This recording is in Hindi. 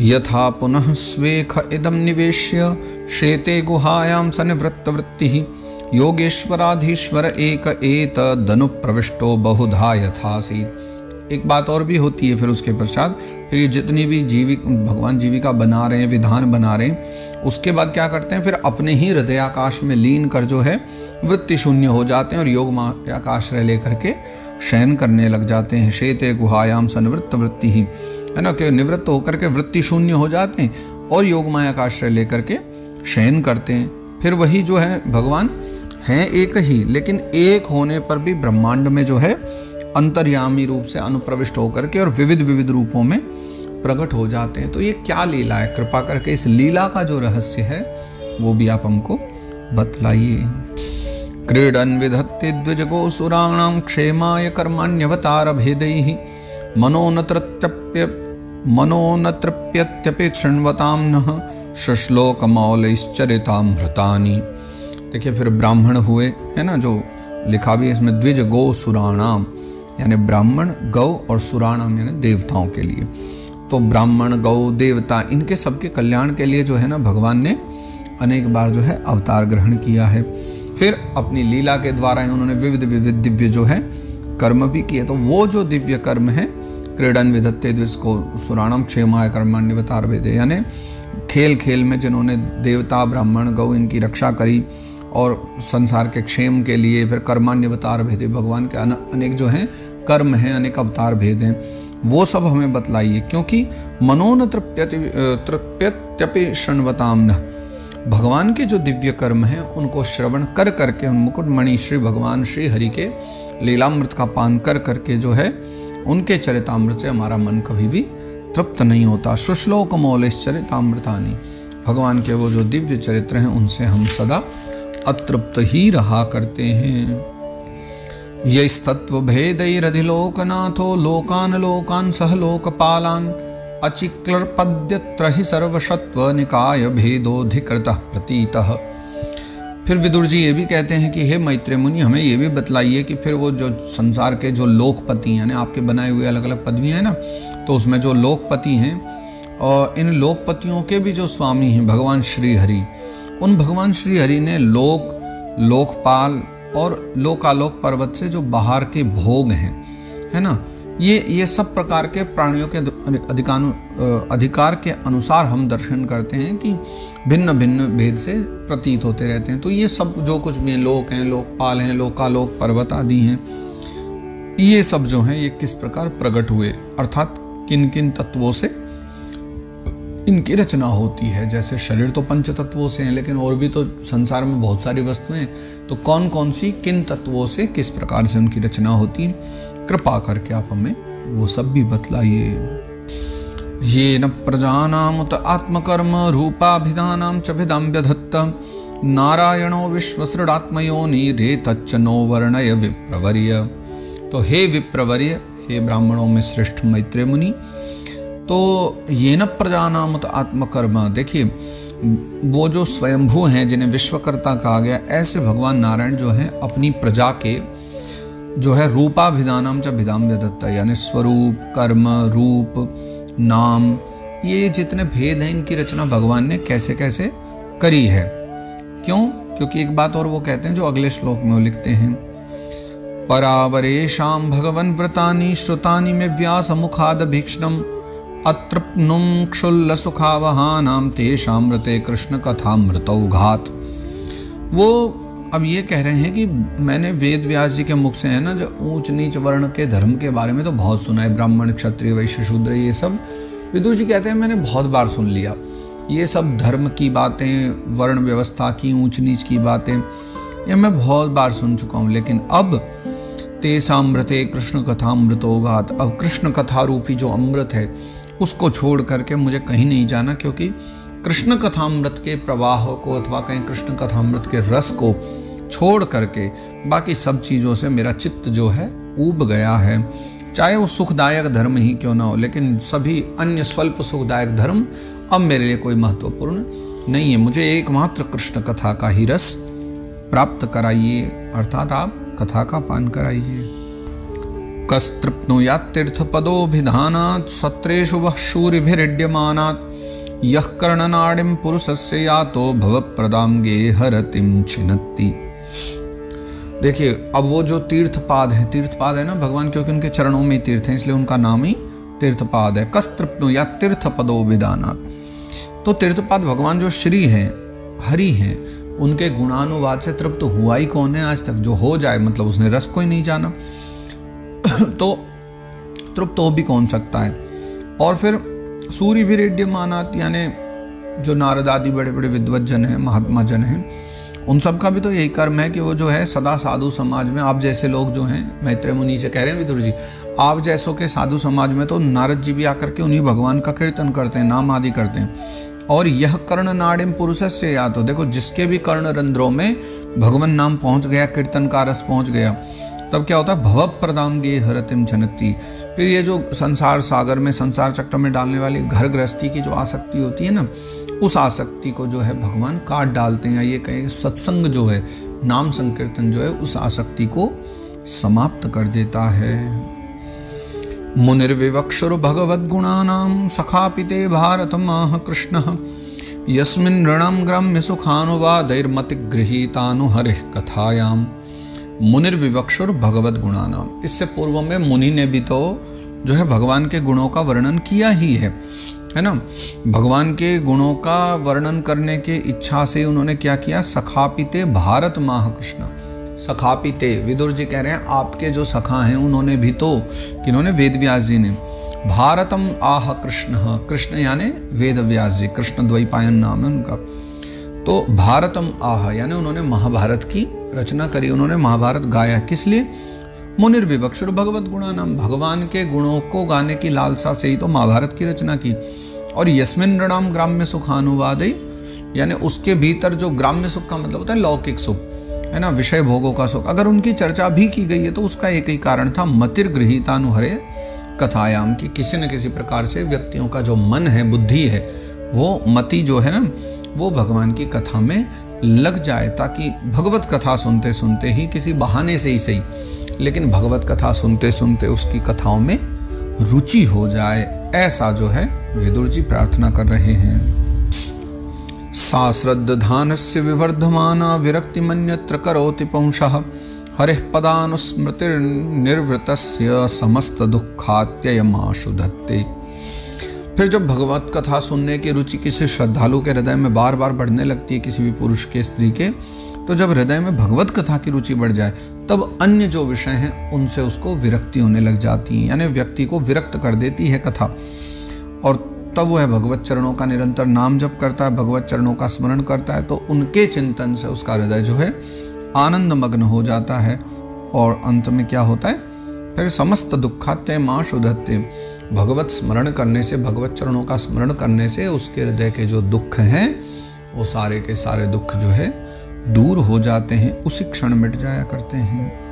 यथा पुनः स्वेख इदं निवेश्य शेते गुहायां सनिवृत्तवृत्तिः योगेश्वराधीश्वर एक एतदनुप्रविष्टो बहुधा यथासीत्। एक बात और भी होती है फिर उसके पश्चात, फिर ये जितनी भी भगवान जीविका बना रहे हैं, विधान बना रहे हैं, उसके बाद क्या करते हैं, फिर अपने ही हृदयाकाश में लीन कर जो है वृत्ति शून्य हो जाते हैं और योग मायाकाश्रय लेकर के शयन करने लग जाते हैं। शेते गुहायाम सनिवृत्त वृत्ति ही, है ना, कि निवृत्त होकर के वृत्ति शून्य हो जाते हैं और योग मायाकाश्रय लेकर के शयन करते हैं। फिर वही जो है भगवान हैं एक ही, लेकिन एक होने पर भी ब्रह्मांड में जो है अंतर्यामी रूप से अनुप्रविष्ट होकर के और विविध विविध रूपों में प्रकट हो जाते हैं। तो ये क्या लीला है, कृपा करके इस लीला का जो रहस्य है वो भी आप हमको बतलाइए। क्रीडन विधत्ते द्विजगो सुराणाम क्षेमाय कर्माण्यवतार भेदैहि मनोनतृप्यत्यपि शृण्वताम नः शुश्लोकमौलैश्चरितामृतानि। देखिए फिर ब्राह्मण हुए, है ना, जो लिखा भी है इसमें, द्विज गो सुराणाम, यानी ब्राह्मण, गौ और सुराणाम यानी देवताओं के लिए। तो ब्राह्मण, गौ, देवता, इनके सबके कल्याण के लिए जो है ना भगवान ने अनेक बार जो है अवतार ग्रहण किया है। फिर अपनी लीला के द्वारा उन्होंने विविध विविध दिव्य जो है कर्म भी किए। तो वो जो दिव्य कर्म है, क्रीडन विधत्ते द्विज को सुराणम क्षेमाय कर्माण्यवतार भेदे, यानी खेल खेल में जिन्होंने देवता, ब्राह्मण, गौ इनकी रक्षा करी और संसार के क्षेम के लिए फिर कर्मान्यवतार भेदे, भगवान के अनेक जो हैं कर्म हैं, अनेक अवतार भेद हैं, वो सब हमें बतलाइए। क्योंकि मनोन तृप्यत्यपि शृण्वताम नः, भगवान के जो दिव्य कर्म हैं उनको श्रवण कर करके, उन मुकुटमणि श्री भगवान श्री हरि के लीलामृत का पान कर करके जो है उनके चरितामृत से हमारा मन कभी भी तृप्त नहीं होता। शुश्लोक मौलैश्चरितामृतानि, भगवान के वो जो दिव्य चरित्र हैं उनसे हम सदा अतृप्त ही रहा करते हैं। यस्तत्व भेदैरधिलोकनाथो लोकान लोकान सह लोकपालान अचिक्लर्पद्यत्र हि सर्वशत्व निकाय भेदोधिकृतः प्रतीतः। फिर विदुर जी ये भी कहते हैं कि हे मैत्रेय मुनि, हमें ये भी बतलाइए कि फिर वो जो संसार के जो लोकपति हैं, आपके बनाए हुए अलग अलग पदवी हैं ना, तो उसमें जो लोकपति हैं और इन लोकपतियों के भी जो स्वामी हैं भगवान श्री हरि, उन भगवान श्री हरि ने लोकपाल और लोकालोक पर्वत से जो बाहर के भोग हैं, है ना, ये सब प्रकार के प्राणियों के अधिकार के अनुसार हम दर्शन करते हैं कि भिन्न भिन्न भेद से प्रतीत होते रहते हैं। तो ये सब जो कुछ भी लोक हैं, लोकपाल हैं, लोकालोक पर्वत आदि हैं, ये सब जो हैं ये किस प्रकार प्रकट हुए, अर्थात किन किन तत्वों से इनकी रचना होती है। जैसे शरीर तो पंच तत्वों से हैं, लेकिन और भी तो संसार में बहुत सारी वस्तुएं, तो कौन कौन सी किन तत्वों से किस प्रकार से उनकी रचना होती है, कृपा करके आप हमें वो सब भी बतलाइए। ये न प्रजानामुत आत्मकर्म रूपाभिधानां च भिदां व्यधत्त नारायणो विश्वसृडात्मयोनि रेतच्च नो वर्णय विप्रवर्य। तो हे विप्रवर्य, हे ब्राह्मणों में श्रेष्ठ मैत्रेय मुनि, तो ये न प्रजानामुत आत्मकर्म, देखिए वो जो स्वयंभू हैं जिन्हें विश्वकर्ता कहा गया, ऐसे भगवान नारायण जो हैं अपनी प्रजा के जो है रूपाभिधानम च भिदाम व्यदत्त, यानी स्वरूप, कर्म, रूप, नाम, ये जितने भेद हैं इनकी रचना भगवान ने कैसे कैसे करी है। क्यों? क्योंकि एक बात और वो कहते हैं जो अगले श्लोक में वो लिखते हैं, परावरेशाम भगवन व्रतानि श्रुतानि में व्यास मुखाद भीक्ष्णम अतृप्नुम क्षुल्ल सुखावहानाम तेषामृते कृष्ण कथामृतौघात। वो अब ये कह रहे हैं कि मैंने वेद व्यास जी के मुख से, है ना, जो ऊंच नीच वर्ण के धर्म के बारे में तो बहुत सुना है, ब्राह्मण, क्षत्रिय, वैश्य, शूद्र, ये सब विदुर जी कहते हैं मैंने बहुत बार सुन लिया। ये सब धर्म की बातें, वर्ण व्यवस्था की, ऊंच नीच की बातें, ये मैं बहुत बार सुन चुका हूँ। लेकिन अब तेषामृते कृष्ण कथामृतौघात, अब कृष्ण कथा रूपी जो अमृत है उसको छोड़ करके मुझे कहीं नहीं जाना, क्योंकि कृष्ण कथामृत के प्रवाह को अथवा कहीं कृष्ण कथामृत के रस को छोड़ करके बाकी सब चीज़ों से मेरा चित्त जो है ऊब गया है। चाहे वो सुखदायक धर्म ही क्यों ना हो, लेकिन सभी अन्य स्वल्प सुखदायक धर्म अब मेरे लिए कोई महत्वपूर्ण नहीं है। मुझे एकमात्र कृष्ण कथा का ही रस प्राप्त कराइए, अर्थात आप कथा का पान कराइए। कस्तृप्नुयात् तीर्थपदोभिधानात् सत्रेषु वः शूरिभिरीड्यमानात् यह कर्णनाडिम पुरुषस्य यातो भव प्रदाम गेहरतिम छिन्नति। देखिए अब वो जो तीर्थपाद है ना भगवान, क्योंकि उनके चरणों में तीर्थ है इसलिए उनका नाम ही तीर्थपाद है। कस्तृप्नु या तीर्थपदो विदानात्। तो तीर्थपाद भगवान जो श्री है, हरि हैं, उनके गुणानुवाद से तृप्त हुआ ही कौन है आज तक? जो हो जाए मतलब उसने रस को ही नहीं जाना तो तृप्त हो भी कौन सकता है। और फिर सूर्य भी रेड्यमानात्, यानी जो नारद आदि बड़े बड़े विद्वत जन हैं, महात्मा जन हैं, उन सब का भी तो यही कर्म है कि वो जो है सदा साधु समाज में, आप जैसे लोग जो हैं, मैत्रेय मुनि से कह रहे हैं विदुर जी, आप जैसों के साधु समाज में तो नारद जी भी आकर के उन्हीं भगवान का कीर्तन करते हैं, नाम आदि करते हैं। और यह कर्ण नाडिम पुरुषस्य या, तो देखो जिसके भी कर्ण रंध्रों में भगवान नाम पहुंच गया, कीर्तन का रस पहुंच गया, तब क्या होता है? भव प्रदाम गे हरतिम छनति। फिर ये जो संसार सागर में, संसार चक्र में डालने वाली घर गृहस्थी की जो आसक्ति होती है ना, उस आसक्ति को जो है भगवान काट डालते हैं। ये कहें सत्संग जो है, नाम संकीर्तन जो है, उस आसक्ति को समाप्त कर देता है। मुनिर्विवक्षुर भगवद गुणानां सखापिते भारत माह कृष्ण यस्मिन् ऋणं ग्राम्य सुखानुवादैर्मति गृहीतानु हरिः कथायाम। मुनिर्विवक्षुर भगवद गुणानाम, इससे पूर्व में मुनि ने भी तो जो है भगवान के गुणों का वर्णन किया ही है ना। भगवान के गुणों का वर्णन करने के इच्छा से उन्होंने क्या किया? सखापिते भारत माह कृष्ण। सखापिते, विदुर जी कह रहे हैं आपके जो सखा हैं उन्होंने भी तो, किन्होंने? वेद व्यास जी ने। भारतम आह कृष्ण, कृष्ण यानी वेद व्यास जी, कृष्ण द्वैपायन नाम है उनका। तो भारतम आह यानी उन्होंने महाभारत की रचना करी, उन्होंने महाभारत गाया। किस लिए? मुनिर्विवक्षुर भगवत गुणानाम, भगवान के गुणों को गाने की लालसा से ही तो महाभारत की रचना की। और यस्मिन् ऋणाम ग्राम्य सुखानुवादै, यानी उसके भीतर जो ग्राम्य सुख का मतलब होता है लौकिक सुख, है ना, विषय भोगों का सुख, अगर उनकी चर्चा भी की गई है तो उसका एक ही कारण था, मतिर गृहीतानुहरे कथायाम, की किसी न किसी प्रकार से व्यक्तियों का जो मन है, बुद्धि है, वो मति जो है ना, वो भगवान की कथा में लग जाए, ताकि भगवत कथा सुनते सुनते ही, किसी बहाने से ही सही, लेकिन भगवत कथा सुनते सुनते उसकी कथाओं में रुचि हो जाए। ऐसा जो है विदुर जी प्रार्थना कर रहे हैं। सा श्रद्धानस्य विवर्धमाना विरक्ति मन्यत्र करोति पुंसः हरिः पदानुस्मृतिर्निवृतस्य समस्त दुःखात्ययमाशु धत्ते। फिर जब भगवत कथा सुनने की रुचि किसी श्रद्धालु के हृदय में बार बार बढ़ने लगती है, किसी भी पुरुष के, स्त्री के, तो जब हृदय में भगवत कथा की रुचि बढ़ जाए तब अन्य जो विषय हैं उनसे उसको विरक्ति होने लग जाती है, यानी व्यक्ति को विरक्त कर देती है कथा। और तब वह भगवत चरणों का निरंतर नाम जप करता है, भगवत चरणों का स्मरण करता है, तो उनके चिंतन से उसका हृदय जो है आनंद मग्न हो जाता है। और अंत में क्या होता है? फिर समस्त दुःखात्ययमाशु धत्ते, भगवत स्मरण करने से, भगवत चरणों का स्मरण करने से उसके हृदय के जो दुख हैं वो सारे के सारे दुख जो है दूर हो जाते हैं, उसी क्षण मिट जाया करते हैं।